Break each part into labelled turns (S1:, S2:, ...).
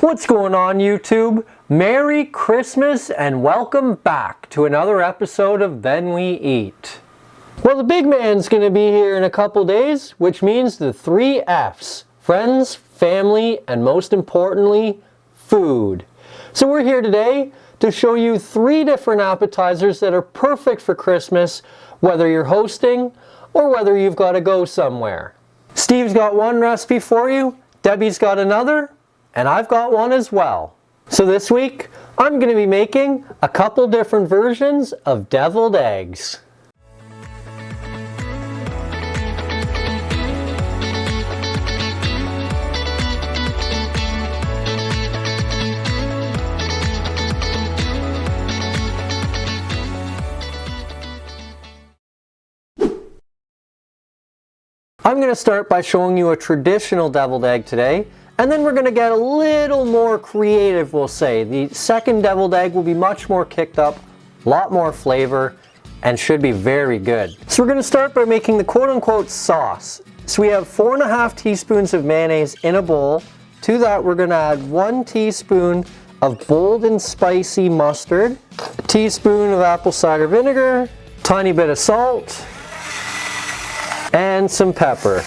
S1: What's going on, YouTube? Merry Christmas and welcome back to another episode of Then We Eat. Well, the big man's going to be here in a couple days, which means the 3 F's. Friends, family, and most importantly, food. So we're here today to show you 3 different appetizers that are perfect for Christmas, whether you're hosting or whether you've got to go somewhere. Steve's got one recipe for you, Debbie's got another, and I've got one as well. So this week, I'm going to be making a couple different versions of deviled eggs. I'm going to start by showing you a traditional deviled egg today, and then we're going to get a little more creative, we'll say. The second deviled egg will be much more kicked up, a lot more flavor, and should be very good. So we're going to start by making the quote-unquote sauce. So we have 4.5 teaspoons of mayonnaise in a bowl. To that we're going to add 1 teaspoon of bold and spicy mustard, a teaspoon of apple cider vinegar, a tiny bit of salt, and some pepper.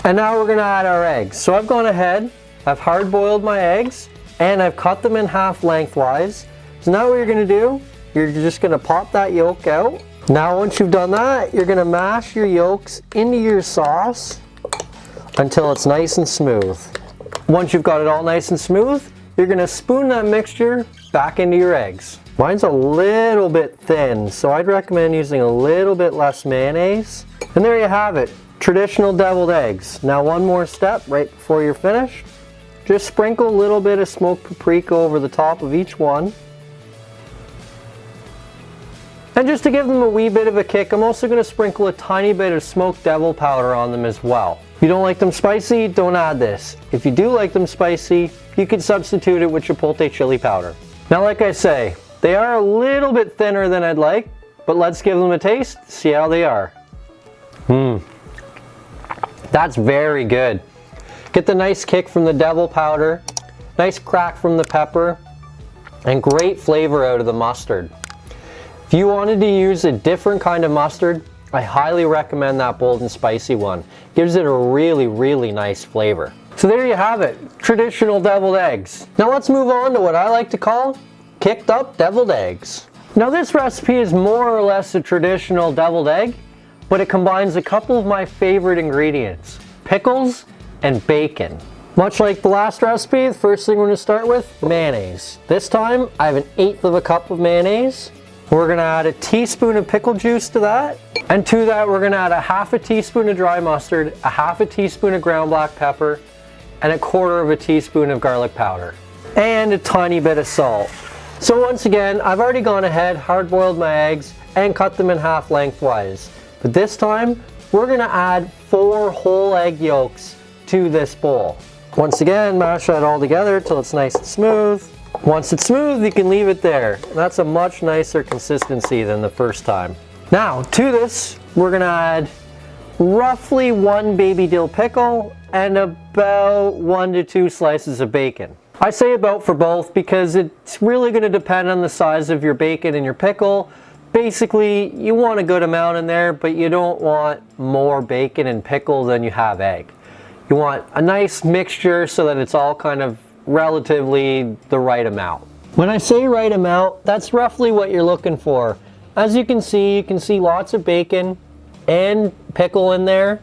S1: And now we're going to add our eggs. So I've gone ahead, I've hard boiled my eggs, and I've cut them in half lengthwise. So now what you're going to do, you're just going to pop that yolk out. Now once you've done that, you're going to mash your yolks into your sauce until it's nice and smooth. Once you've got it all nice and smooth, you're going to spoon that mixture back into your eggs. Mine's a little bit thin, so I'd recommend using a little bit less mayonnaise. And there you have it, traditional deviled eggs. Now one more step right before you're finished. Just sprinkle a little bit of smoked paprika over the top of each one. And just to give them a wee bit of a kick, I'm also going to sprinkle a tiny bit of smoked devil powder on them as well. If you don't like them spicy, don't add this. If you do like them spicy, you can substitute it with chipotle chili powder. Now like I say, they are a little bit thinner than I'd like, but let's give them a taste, see how they are. That's very good. Get the nice kick from the devil powder, nice crack from the pepper, and great flavor out of the mustard. If you wanted to use a different kind of mustard, I highly recommend that bold and spicy one. Gives it a really, really nice flavor. So there you have it, traditional deviled eggs. Now let's move on to what I like to call kicked up deviled eggs. Now this recipe is more or less a traditional deviled egg, but it combines a couple of my favorite ingredients, pickles and bacon. Much like the last recipe, the first thing we're going to start with, mayonnaise. This time I have 1/8 cup of mayonnaise. We're going to add a teaspoon of pickle juice to that, and to that we're going to add a 1/2 teaspoon of dry mustard, a 1/2 teaspoon of ground black pepper, and 1/4 teaspoon of garlic powder, and a tiny bit of salt. So once again, I've already gone ahead, hard boiled my eggs, and cut them in half lengthwise. But this time, we're going to add 4 whole egg yolks to this bowl. Once again, mash that all together till it's nice and smooth. Once it's smooth, you can leave it there. That's a much nicer consistency than the first time. Now, to this, we're going to add roughly 1 baby dill pickle and about 1 to 2 slices of bacon. I say about for both because it's really going to depend on the size of your bacon and your pickle. Basically, you want a good amount in there, but you don't want more bacon and pickle than you have egg. You want a nice mixture so that it's all kind of relatively the right amount. When I say right amount, that's roughly what you're looking for. As you can see lots of bacon and pickle in there,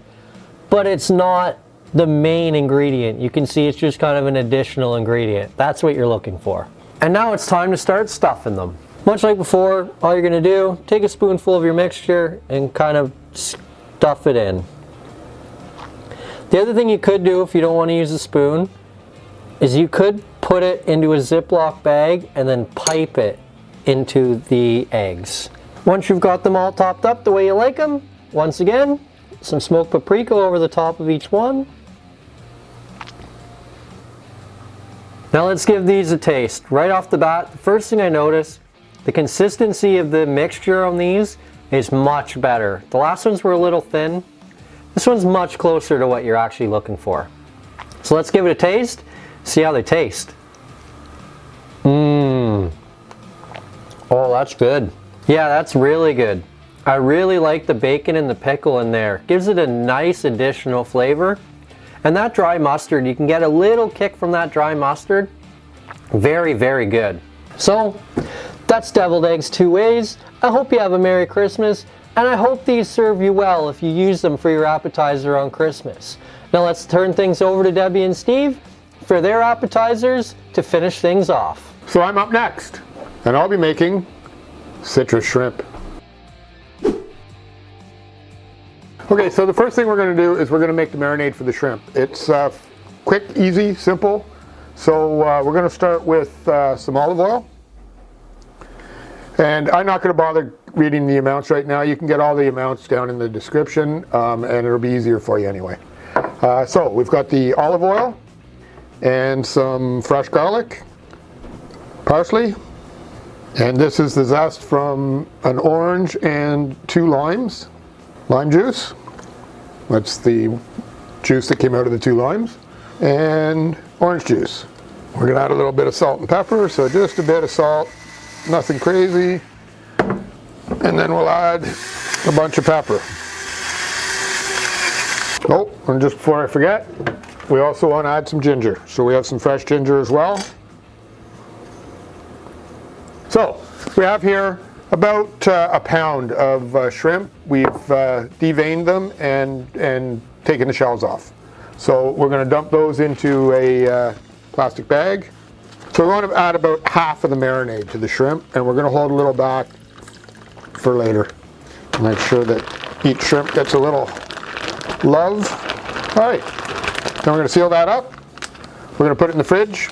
S1: but it's not the main ingredient. You can see it's just kind of an additional ingredient. That's what you're looking for. And now it's time to start stuffing them. Much like before, all you're going to do, take a spoonful of your mixture and kind of stuff it in. The other thing you could do if you don't want to use a spoon is you could put it into a Ziploc bag and then pipe it into the eggs. Once you've got them all topped up the way you like them, once again, some smoked paprika over the top of each one. Now let's give these a taste. Right off the bat, the first thing I notice, the consistency of the mixture on these is much better. The last ones were a little thin. This one's much closer to what you're actually looking for. So let's give it a taste, see how they taste. Oh, that's good. Yeah, that's really good. I really like the bacon and the pickle in there. Gives it a nice additional flavor. And that dry mustard, you can get a little kick from that dry mustard. Very, very good. So, that's deviled eggs 2 ways. I hope you have a Merry Christmas, and I hope these serve you well if you use them for your appetizer on Christmas. Now let's turn things over to Debbie and Steve for their appetizers to finish things off.
S2: So I'm up next, and I'll be making citrus shrimp. Okay, so the first thing we're going to do is we're going to make the marinade for the shrimp. It's quick, easy, simple. So we're going to start with some olive oil. And I'm not going to bother reading the amounts right now. You can get all the amounts down in the description, and it'll be easier for you anyway. So we've got the olive oil and some fresh garlic, parsley, and this is the zest from an orange and 2 limes. Lime juice, that's the juice that came out of the 2 limes, and orange juice. We're going to add a little bit of salt and pepper, so just a bit of salt, nothing crazy, and then we'll add a bunch of pepper. Oh, and just before I forget, we also want to add some ginger, so we have some fresh ginger as well. So we have here about a pound of shrimp. We've deveined them and taken the shells off. So we're going to dump those into a plastic bag. So we want to add about half of the marinade to the shrimp, and we're going to hold a little back for later. Make sure that each shrimp gets a little love. All right, then we're going to seal that up. We're going to put it in the fridge,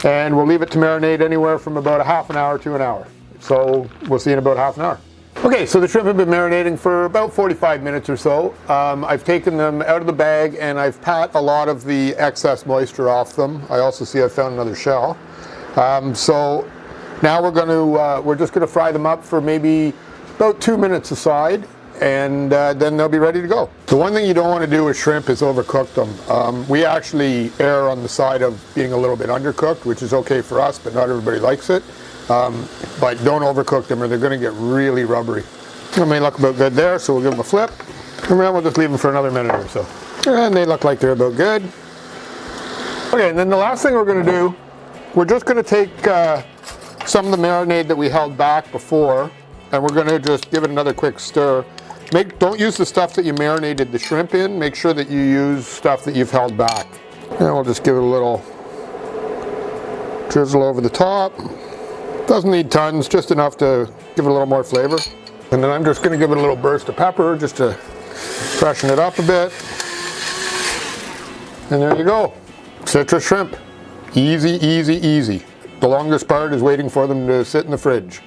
S2: and we'll leave it to marinate anywhere from about a half an hour to an hour. So we'll see in about half an hour. Okay, so the shrimp have been marinating for about 45 minutes or so. I've taken them out of the bag and I've pat a lot of the excess moisture off them. I also see I found another shell. So now we're just going to fry them up for maybe about 2 minutes aside, and then they'll be ready to go. The one thing you don't want to do with shrimp is overcook them. We actually err on the side of being a little bit undercooked, which is okay for us, but not everybody likes it. But don't overcook them or they're going to get really rubbery. They may look about good there, so we'll give them a flip, and then we'll just leave them for another minute or so. And they look like they're about good. Okay, and then the last thing we're going to do, we're just going to take some of the marinade that we held back before, and we're going to just give it another quick stir. Don't use the stuff that you marinated the shrimp in. Make sure that you use stuff that you've held back. And we'll just give it a little drizzle over the top. Doesn't need tons, just enough to give it a little more flavor. And then I'm just going to give it a little burst of pepper just to freshen it up a bit. And there you go. Citrus shrimp. Easy, easy, easy. The longest part is waiting for them to sit in the fridge.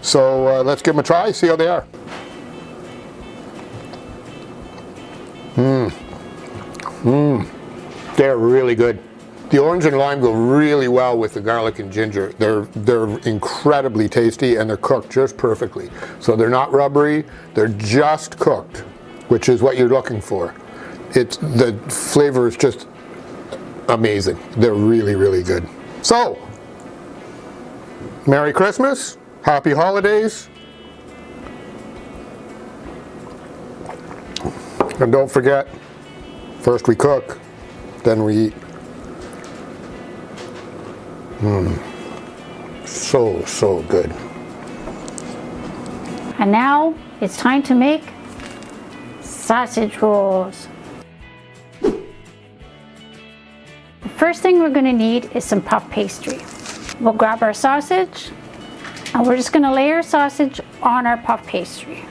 S2: So let's give them a try, see how they are. They're really good. The orange and lime go really well with the garlic and ginger. They're incredibly tasty, and they're cooked just perfectly. So they're not rubbery, they're just cooked, which is what you're looking for. The flavor is just amazing. They're really, really good. So, Merry Christmas, Happy Holidays, and don't forget, first we cook, then we eat. So, so good.
S3: And now it's time to make sausage rolls. The first thing we're going to need is some puff pastry. We'll grab our sausage and we're just going to lay our sausage on our puff pastry.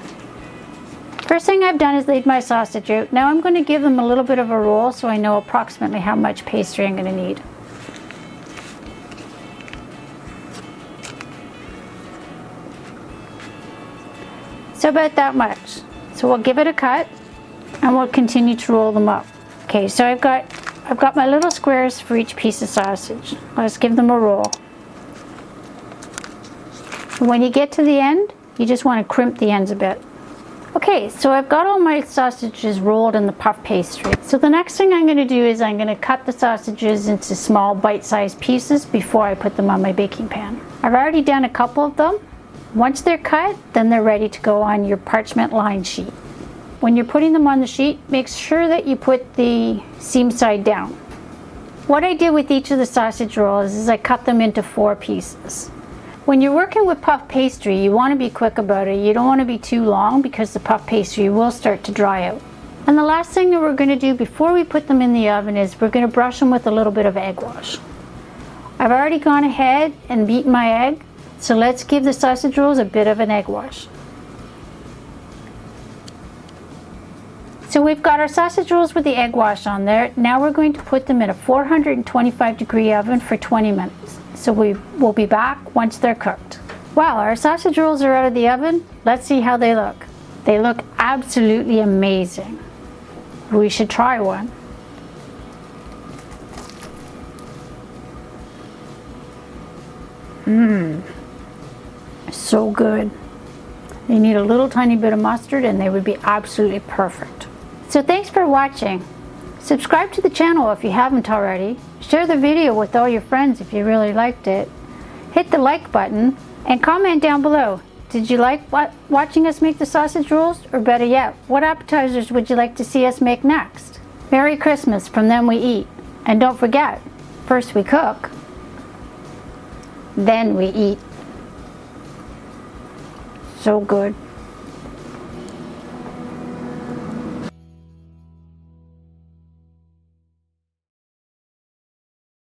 S3: First thing I've done is laid my sausage out. Now I'm going to give them a little bit of a roll so I know approximately how much pastry I'm going to need. So about that much. So we'll give it a cut and we'll continue to roll them up. Okay, so I've got my little squares for each piece of sausage. Let's give them a roll. When you get to the end, you just want to crimp the ends a bit. Okay, so I've got all my sausages rolled in the puff pastry. So the next thing I'm going to do is I'm going to cut the sausages into small bite-sized pieces before I put them on my baking pan. I've already done a couple of them. Once they're cut, then they're ready to go on your parchment lined sheet. When you're putting them on the sheet, make sure that you put the seam side down. What I did with each of the sausage rolls is I cut them into 4 pieces. When you're working with puff pastry, you want to be quick about it. You don't want to be too long because the puff pastry will start to dry out. And the last thing that we're going to do before we put them in the oven is we're going to brush them with a little bit of egg wash. I've already gone ahead and beaten my egg, so let's give the sausage rolls a bit of an egg wash. So we've got our sausage rolls with the egg wash on there. Now we're going to put them in a 425-degree oven for 20 minutes. So we will be back once they're cooked. Wow, our sausage rolls are out of the oven. Let's see how they look. They look absolutely amazing. We should try one. So good. They need a little tiny bit of mustard and they would be absolutely perfect. So thanks for watching. Subscribe to the channel if you haven't already. Share the video with all your friends if you really liked it. Hit the like button and comment down below. Did you like watching us make the sausage rolls? Or better yet, what appetizers would you like to see us make next? Merry Christmas from Them We Eat. And don't forget, first we cook, then we eat. So good.